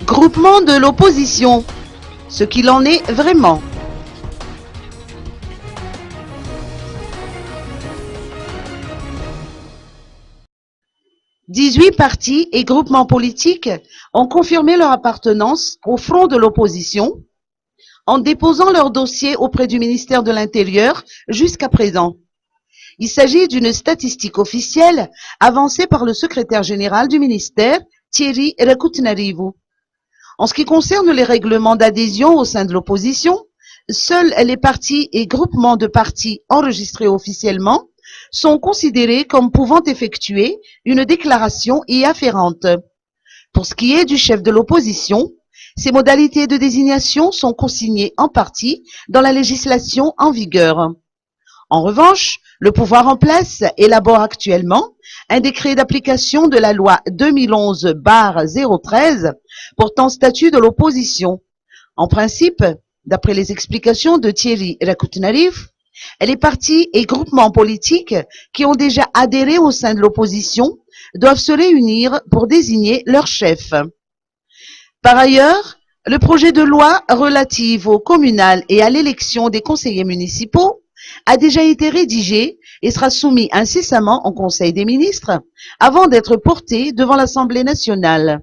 Groupement de l'opposition, ce qu'il en est vraiment. « 18 partis et groupements politiques ont confirmé leur appartenance au front de l'opposition en déposant leur dossier auprès du ministère de l'Intérieur jusqu'à présent. Il s'agit d'une statistique officielle avancée par le secrétaire général du ministère, Thierry Rakoutenarivo. En ce qui concerne les règlements d'adhésion au sein de l'opposition, seuls les partis et groupements de partis enregistrés officiellement sont considérés comme pouvant effectuer une déclaration y afférente. Pour ce qui est du chef de l'opposition, ces modalités de désignation sont consignées en partie dans la législation en vigueur. En revanche, le pouvoir en place élabore actuellement un décret d'application de la loi 2011/013 portant statut de l'opposition. En principe, d'après les explications de Thierry Rakoutenarivo, les partis et groupements politiques qui ont déjà adhéré au sein de l'opposition doivent se réunir pour désigner leur chef. Par ailleurs, le projet de loi relatif au communal et à l'élection des conseillers municipaux a déjà été rédigé et sera soumis incessamment au Conseil des ministres avant d'être porté devant l'Assemblée nationale.